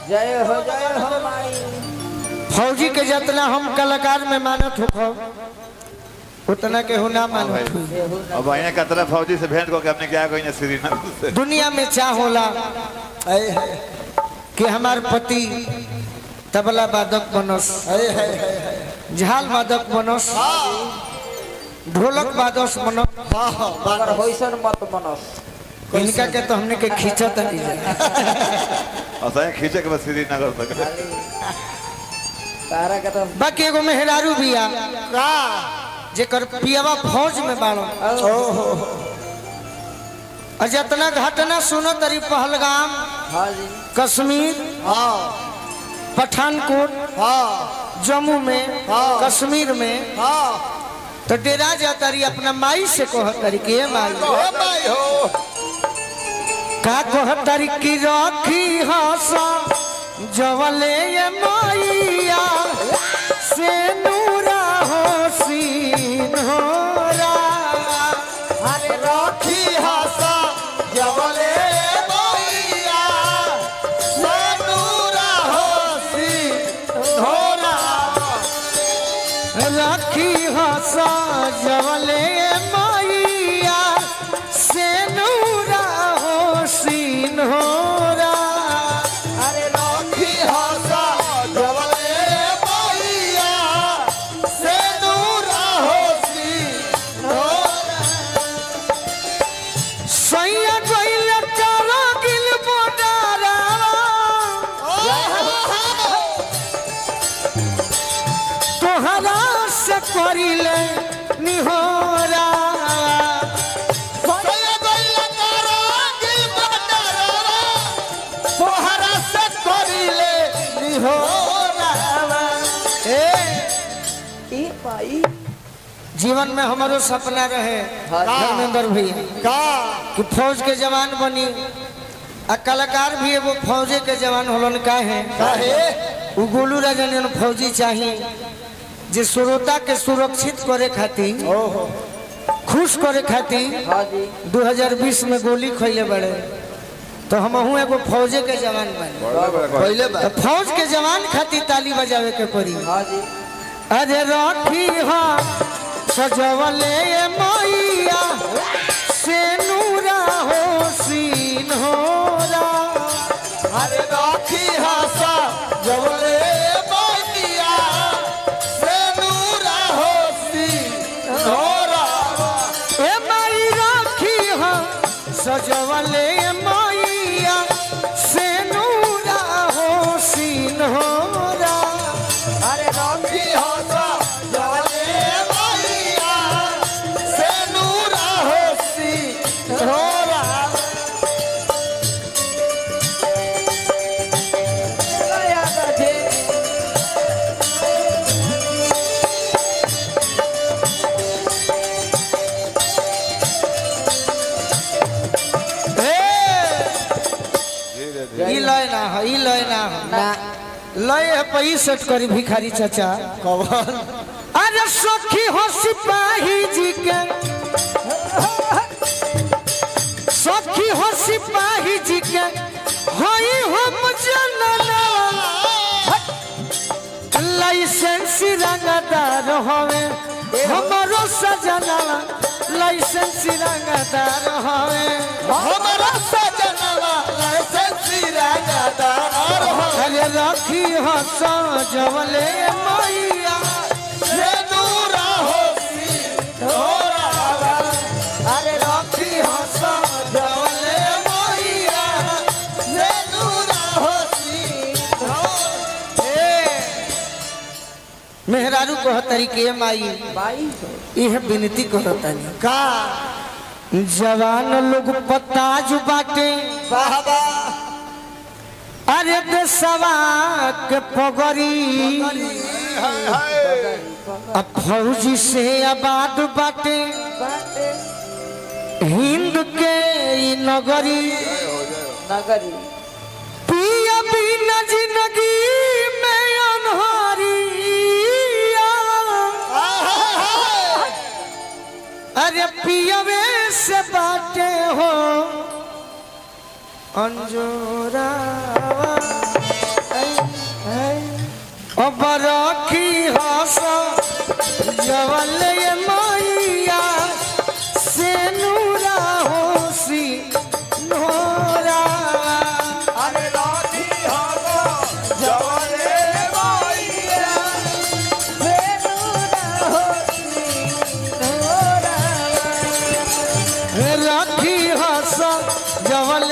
जय हो माई। फौजी के जितना हम कलाकार में मानत हो उतना के होना मानत हो। अब आइए कतरा फौजी से भेंट को के हमने क्या कोई ना श्रीनगर से दुनिया में चाह होला कि हमार पति तबला वादक बनस, झाल वादक बनस, ढोलक वादक बनस, मगर होइसन मत बनस। इनका के तो हमने के खींचत नहीं जाए और सही खींचे के बस श्रीनगर तक तारा के तो बाकी एगो मेहरारू बिया का जेकर पियावा फौज में बाड़ो। और जितना घटना सुनो तरी पहलगाम, हाँ जी, कश्मीर, पठानकोट, जम्मू में, कश्मीर में, तो डेरा जाता रही अपना माई से कहतरी कि माई का कहतरी कि रखी हसा जवले ये मैया से नूरा हो सीन होरा। अरे राखी हसा जवले मैया से नूरा हो सीन होरा। रखी हसा जवले मैया से नूरा हो सीन होरा। अरे राखी हसा जवले मैया से नूरा हो सीन होरा। सैया गइल तारा गिल बोडारा तोहरा से करिले निहोरा। जीवन में हमारो सपना रहे धर्मेंद्र भैया कि फौज के जवान बनी आ कलाकार भी एगो फौजे के जवान होलन। काहे उ गोलू राजा ने फौजी चाहिए जे श्रोता के सुरक्षित करे खातिर, खुश करे खातिर हाँ जी, 2020 में गोली खैले बड़े। तो हम एगो फौजे के जवान बने तो फौज के जवान खातिर ताली बजावे के पड़ी। हाँ जी, अरे राखी हा सजवले मैया से नूरा हो सीन होरा। अरे राखी हसा जवले मैया से नूरा हो सीन होरा। ए माई राखी हा सजवले मैया से नूरा हो सीन होरा। अरे राखी हसा जवले मैया से नूरा हो सीन होरा। ई लय ना हो, ई लय ना हो ना लय है पई सेट करी भिखारी चाचा कवन। अरे सखी हो सिपाही जी के, सखी हो सिपाही जी के होई हम जनना लाइसेंस रंगदार होवे हमारो सजना। लाइसेंस रंगदार होवे हमारा सजनवा लाइसेंसी रंगदार हो। अरे राखी हसा जवले मैया से नूरा हो सीन होरा। अरे राखी हसा जवले मैया से नूरा हो सीन होरा। मेहरारू कहतरी के माई भाई यह विनती कहतनी का जवान लोग पताज बाटे बाबा अरे देशवा के पगड़ी अब फौजी से आबाद बाटे हिंद के ई नगरी। नगरी पिया बिना जिंदगी में अनहारी। अरे पियवे से बाटे हो अंजोरा। अब रखी हस जवल मैया से नूरा होसी नोरा अरे राखी हवा जवले मैया से नूरा होसी नोरा रखी हस जवल